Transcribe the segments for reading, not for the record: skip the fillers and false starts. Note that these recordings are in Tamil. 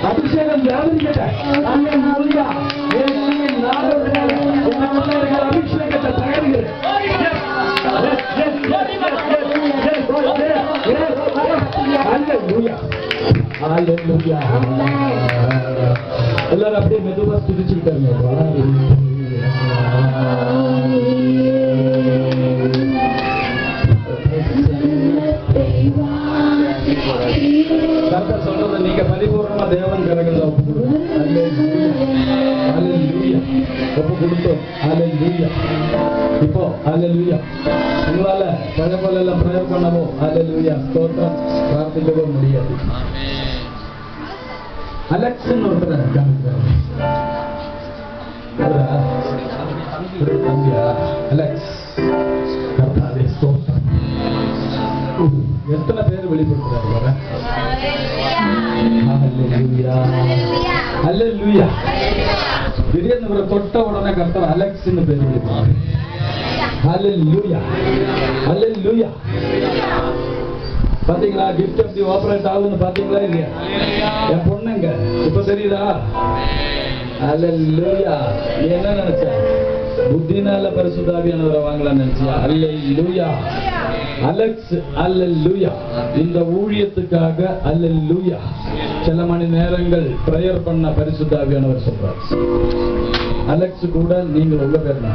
அபிஷேகம் வியாபரிக்கட்ட அபிஷேகத்தை தகருகிறேன். எல்லாரும் அப்படியே மெதுவா துதிச்சுக்கிட்டாங்க. கர்த்தர் சொல்றத நீங்க பரிபூர்ணமா தேவன் கரங்கள்ல ஒப்பு கொடுத்தோம். இப்போ ஹல்லேலூயா. உங்களால பழப்பல எல்லாம் பிரேயர் பண்ணவோ ஹல்லேலூயா ஸ்தோத்திரம் பிரார்த்திக்கவோ முடியாது. அலெக்ஸ் ஒருத்தர் தம்பியா அலெக்ஸ் கர்த்தாவே ஸ்தோத்திரம். எத்தனை பேர் வெளிப்படுத்துறாரு? ஹல்லேலூயா. திடீர்னு இவரை தொட்ட உடனே கர்த்தர் அலெக்ஸ்னு பேர் வெளிப்படுறாரு. ஹல்லேலூயா ஹல்லேலூயா. பாத்தீங்களா கிஃப்ட் எப்படி ஆபரேட் ஆகுதுன்னு பாத்தீங்களா இல்லையா? என் பொண்ணுங்க இப்ப தெரியுதா? ஹல்லேலூயா. நீ என்ன நினைச்ச? புத்தினால பரிசுத்தாவியானவரை வாங்கலாம்னு நினைச்சியா? ஹல்லேலூயா. அலெக்ஸ் ஹல்லேலூயா. இந்த ஊழியத்துக்காக ஹல்லேலூயா சில மணி நேரங்கள் பிரேயர் பண்ண பரிசுத்தாவியானவர் சொல்றார். அலெக்ஸ் கூட நீங்க உங்க பேர்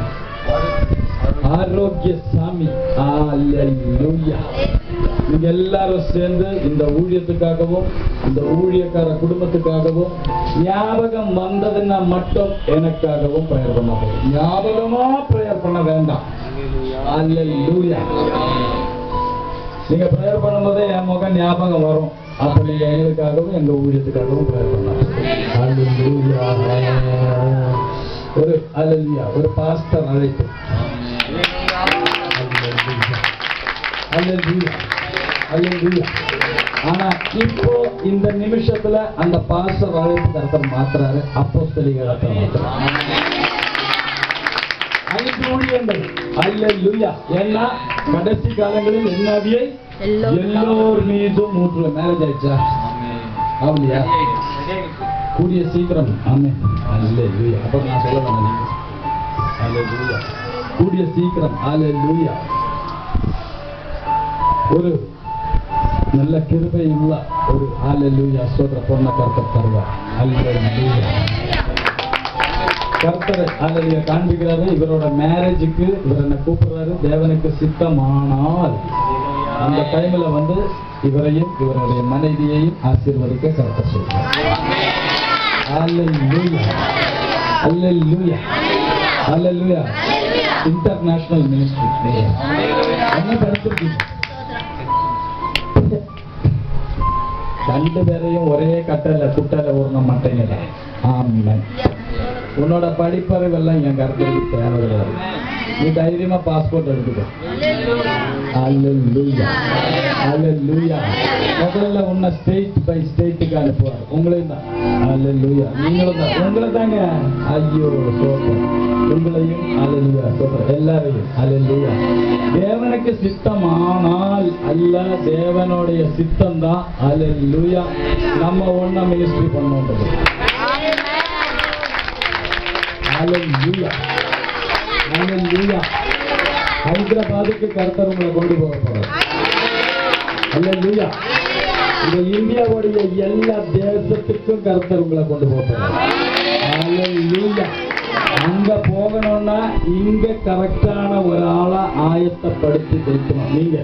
ஆரோக்கிய சாமி. ஹல்லேலூயா. நீங்க எல்லாரும் சேர்ந்து இந்த ஊழியத்துக்காகவும் இந்த ஊழியக்கார குடும்பத்துக்காகவும் ஞாபகம் வந்ததுன்னா மட்டும் எனக்காகவும் பிரேயர் பண்ண போதும். ஞாபகமா பிரேயர் பண்ண வேண்டாம். ஹல்லேலூயா. நீங்க பிரேயர் பண்ணும்போதே என் முகம் ஞாபகம் வரும். அப்ப நீங்க எங்களுக்காகவும் எங்க ஊழியத்துக்காகவும் பிரேயர் பண்ணலாம். ஹல்லேலூயா. ஒரு ஹல்லேலூயா. ஒரு பாஸ்டர் அழைப்பு. ஹல்லேலூயா ஹல்லேலூயா. ஆனா இப்போ இந்த நிமிஷத்துல அந்த பாஸ்டர் அழைப்பு கர்த்தர் மாத்துறாரு. அப்போஸ்தலிக கர்த்தர் மாத்துறாரு. ஊழியங்கள் ஹல்லேலூயா. ஏன்னா கடைசி காலங்களில் என்னாவியை எல்லோர் மீதும் ஊற்றுவேன். மேரேஜ் ஆயிடுச்சா? ஆகலையா? கூடிய சீக்கிரம். ஆமென். ஹல்லேலூயா. அப்ப நான் சொல்ல வேண்டாம். ஹல்லேலூயா. கூடிய சீக்கிரம். ஹல்லேலூயா. ஒரு நல்ல கிருபை உள்ள ஒரு ஹல்லேலூயா ஸ்தோத்திர பொண்ண கர்த்தர் தருவார். ஹல்லேலூயா. கர்த்தர் ஹல்லேலூயா காண்பிக்கிறாரு. இவரோட மேரேஜுக்கு இவர் என்ன கூப்பிடுறாரு. தேவனுக்கு சித்தமானால் அந்த டைம்ல வந்து இவரையும் இவருடைய மனைவியையும் ஆசீர்வதிக்க கர்த்தர் சொல்றார். ஹல்லேலூயா ஹல்லேலூயா ஹல்லேலூயா. இன்டர்நேஷனல் மினிஸ்ட்ரி என்ன படிச்சிருக்கீங்க? ரெண்டு பேரையும் ஒரே கட்டல குட்டல ஊர்ன மாட்டேங்க. ஆமென். உன்னோட படிப்பறிவெல்லாம் என் கருத்துக்கு தேவையில்லை. நீ தைரியமா பாஸ்போர்ட் எடுத்துக்கோ. ஹல்லேலூயா ஹல்லேலூயா. முதல்ல உன்னை ஸ்டேட் பை ஸ்டேட்டுக்கு அனுப்புவார். உங்களையும் தான். ஹல்லேலூயா. நீங்களும் தான். உங்களை தாங்க. ஐயோ சோத்திரம். உங்களையும் ஹல்லேலூயா சோத்திரம். எல்லாரையும் ஹல்லேலூயா. தேவனுக்கு சித்தமானால் அல்ல, தேவனுடைய சித்தம் தான் ஹல்லேலூயா நம்ம ஒண்ணா மினிஸ்ட்ரி பண்ணோன்றது. ஹல்லேலூயா ஹல்லேலூயா. ஹைதராபாத்துக்கு கர்த்தர் உங்களை கொண்டு போக போறார். ஹல்லேலூயா. இந்த இந்தியாவுடைய எல்லா தேசத்துக்கும் கர்த்தர் உங்களை கொண்டு போக போறார். ஹல்லேலூயா அங்க போகணும்னா இங்க கரெக்டான ஒரு ஆளா ஆயத்தப்படுத்தி வைக்கணும். நீங்க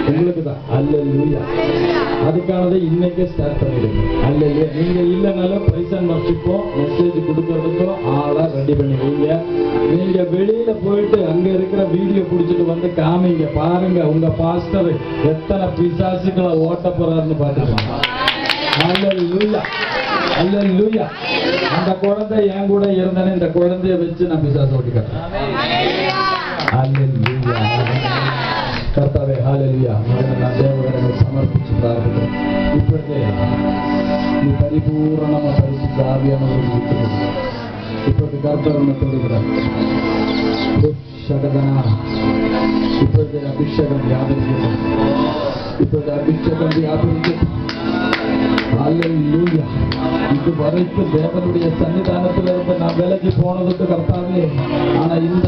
உங்களுக்கு தான். அல்லேலூயா. அதுக்கானதை இன்னைக்கே ஸ்டார்ட் பண்ணிடுங்க. அல்லேலூயா. நீங்க இல்லைனாலும் பிரைஸ் அண்ட் வர்ஷிப்போ மெசேஜ் கொடுக்கறதுக்கும் ஆளா ரெடி பண்ணி வைங்க. நீங்க வெளியில போயிட்டு அங்க இருக்கிற வீடியோ புடிச்சிட்டு வந்து காமிங்க. பாருங்க உங்க பாஸ்டர் எத்தனை பிசாசுகளை ஓட்ட போறாருன்னு பாத்துக்கலாம். அல்லேலூயா. அல்லேலூயா. அந்த குழந்தை என் கூட இருந்தானே, இந்த குழந்தைய வச்சு நான் பிசாசு ஓட்டிக்கிறேன். அல்லேலூயா. கர்த்தாவே ஹல்லேலூயா. நான் தேவனை சமர்ப்பிச்சு பிரார்த்திக்கிறேன். இப்பொழுதே நீ பரிபூரணமா பரிசுத்த ஆவியானவரை விட்டுவிடு. இப்பொழுது கர்த்தரை தொடுகிறார். இப்பொழுது அபிஷேகம் வியாபரிக்கட்டும். இப்பொழுது அபிஷேகம் வியாபரிக்கட்டும். அல்லேலூயா. இதுவரைக்கும் தேவனுடைய சன்னிதானத்துல இருந்து நான் விலகி போனதுக்கு கர்த்தாவே, ஆனா இந்த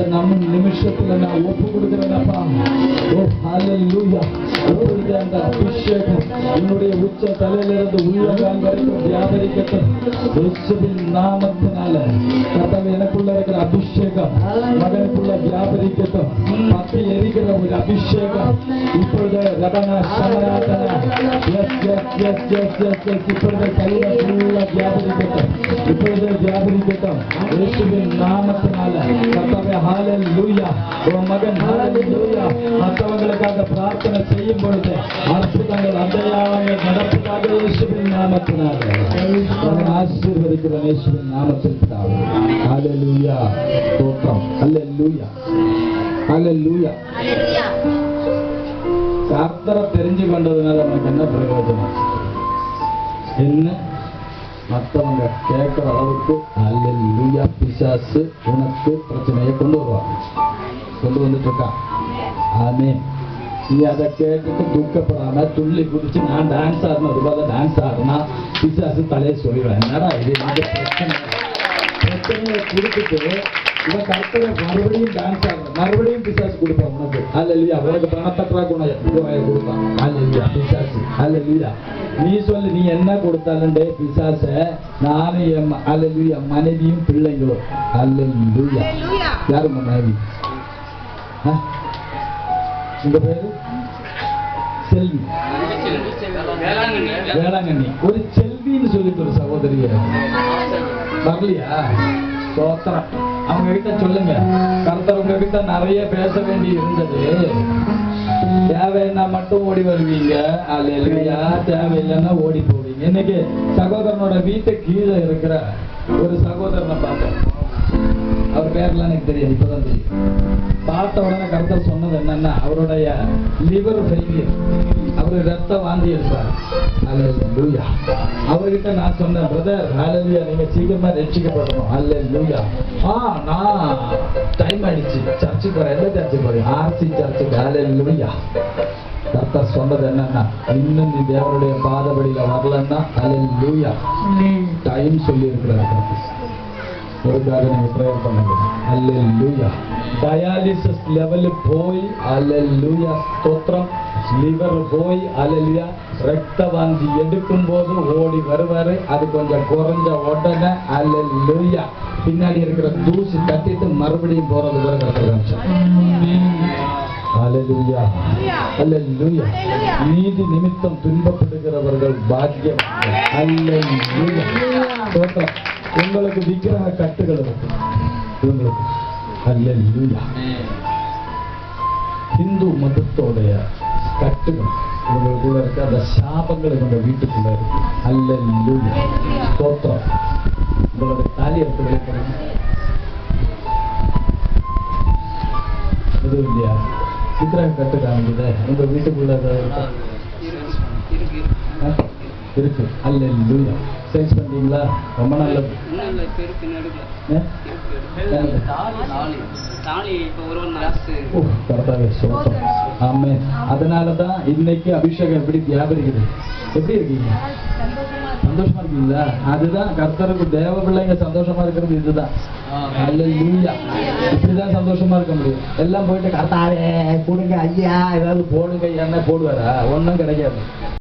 நிமிஷத்துல நான் ஒப்பு கொடுக்கிறேன்ப்பா. ஓ அல்லேலூயா. இப்பொழுது அந்த அபிஷேகம் என்னுடைய உச்ச தலையிலிருந்து உள்ளங்கால் வரைக்கும் வியாபரிக்கட்டும். இயேசுவின் நாமத்தினால கர்த்தாவே எனக்குள்ள இருக்கிற அபிஷேகம் மகனுக்குள்ள வியாபரிக்கட்டும். பத்தி எரிக்கிற ஒரு அபிஷேகம் இப்பொழுது ரதனா சமராதனா இப்பொழுது கையில ஃபுல்லா வியாபரிக்கட்டும். இப்பொழுது வியாபரிக்கட்டும். இயேசுவின் நாமத்தினால கர்த்தாவே ஹல்லேலூயா. உன் மகன் ஹல்லேலூயா மற்றவங்களுக்காக பிரார்த்தனை செய்யும் பொழுது அற்புதங்கள் அடையாளங்கள் நடப்பதாக இயேசுவின் நாமத்தினால ஆசீர்வதிக்கிற இயேசுவின் நாமத்திற்காக ஹல்லேலூயா. ஸ்தோத்திரம். ஹல்லேலூயா. ஹல்லேலூயா. கர்த்தரை தெரிஞ்சு கொண்டதுனால நமக்கு என்ன பிரயோஜனம்? என்ன மற்றவங்க கேட்கிற அளவுக்கு அல்லேலூயா பிசாசு உனக்கு பிரச்சனையை கொண்டு வருவான். கொண்டு வந்துட்டு இருக்கான். ஆமென். நீ அதை கேட்டுட்டு துக்கப்படாம துள்ளி குதிச்சு நான் டான்ஸ் ஆடணும் போல டான்ஸ் ஆடுனா பிசாசு தலையை சொல்லிடுவேன். என்னடா இது பிரச்சனையை கொடுத்துட்டு இவன் கர்த்தரை மறுபடியும் டான்ஸ் ஆடுற மறுபடியும் பிசாசு கொடுப்பான் உனக்கு. அல்லேலூயா. உனக்கு பணத்தற்றா கொடுப்பான். அல்லேலூயா. பிசாசு. அல்லேலூயா. நீ சொல்லு, நீ என்ன கொடுத்தாலும் பிசாச நானும் அல்லேலூயா மனைவியும் பிள்ளைங்களும். அல்லேலூயா. யாரு மனைவி? உங்க பேரு செல்வி. வேளாங்கண்ணி. ஒரு செல்வின்னு சொல்லிட்டு ஒரு சகோதரிய வரலையா? சோத்திரம். அவங்க கிட்ட சொல்லுங்க, கர்த்தர் உங்க கிட்ட நிறைய பேச வேண்டி இருந்தது. தேவைன்னா மட்டும் ஓடி வருவீங்க. அல்லேலூயா. தேவையில்லைன்னா ஓடி போவீங்க. இன்னைக்கு சகோதரனோட வீட்டு கீழே இருக்கிற ஒரு சகோதரனை பார்த்தேன். அவர் பேர்லாம் எனக்கு தெரியாது, இப்பதான் தெரியும். பார்த்த உடனே கர்த்தர் சொன்னது என்னன்னா, அவருடைய லிவர் ஃபெயிலியர், அவரு ரத்த வாந்தி எடுப்பார். அல்லேலூயா. அவர்கிட்ட நான் சொன்னேன், பிரதர் அல்லேலூயா நீங்க சீக்கிரமா ரட்சிக்கப்படணும். அல்லேலூயா. நான் டைம் ஆயிடுச்சு, சர்ச்சுக்கு போறேன். எந்த சர்ச்சுக்கு போறேன்? ஆர்சி சர்ச்சுக்கு. அல்லேலூயா. கர்த்தர் சொன்னது என்னன்னா, இன்னும் நீ தேவனுடைய பாதபடியில வரலன்னா அல்லேலூயா டைம் சொல்லி இருக்கிறார். ஒருக்காக நீங்க பிரேயர் பண்ணுங்க. அல்லேலூயா. டயாலிசிஸ் லெவல் போய் அல்லேலூயா ஸ்தோத்திரம். லிவர் போய் அல்லேலூயா ரத்த வாந்தி எடுக்கும் போது ஓடி வருவாரு. அது கொஞ்சம் குறைஞ்ச உடனே அல்லேலூயா பின்னாடி இருக்கிற தூசி தட்டிட்டு மறுபடியும் போறது வரை கற்றுக்காங்க. அல்லேலூயா. அல்லேலூயா. நீதி நிமித்தம் துன்பப்படுகிறவர்கள் பாக்கியம். அல்லேலூயா. ஸ்தோத்திரம். உங்களுக்கு விக்கிரக கட்டுகள் இருக்கு உங்களுக்கு. அல்லேலூயா. இந்து மதத்தோடைய கட்டுகள் உங்களுக்குள்ள இருக்க அந்த சாபங்கள் உங்க வீட்டுக்குள்ள இருக்கு. அல்லேலூயா. ஸ்தோத்திரம். உங்களோட தாலி எடுத்து வெளிப்படுங்க. எதுவும் இல்லையா? விக்கிரக கட்டு காமிக்குது உங்க வீட்டுக்குள்ள இருக்கு. அல்லேலூயா. சேஞ்ச் பண்ணீங்களா? ரொம்ப நல்லது. அதனாலதான் இன்னைக்கு அபிஷேகம் எப்படி வியாபரிக்குது. எப்படி இருக்கீங்க? சந்தோஷமா இருக்கீங்களா? அதுதான் கர்த்தருக்கு தேவ பிள்ளைங்க சந்தோஷமா இருக்கிறது. இதுதான். அல்லேலூயா. இப்படிதான் சந்தோஷமா இருக்க முடியும். எல்லாம் போயிட்டு கர்த்தாவே கொடுங்க ஐயா ஏதாவது போடுங்க ஐயா போடுவாரா? ஒன்னும் கிடைக்காது.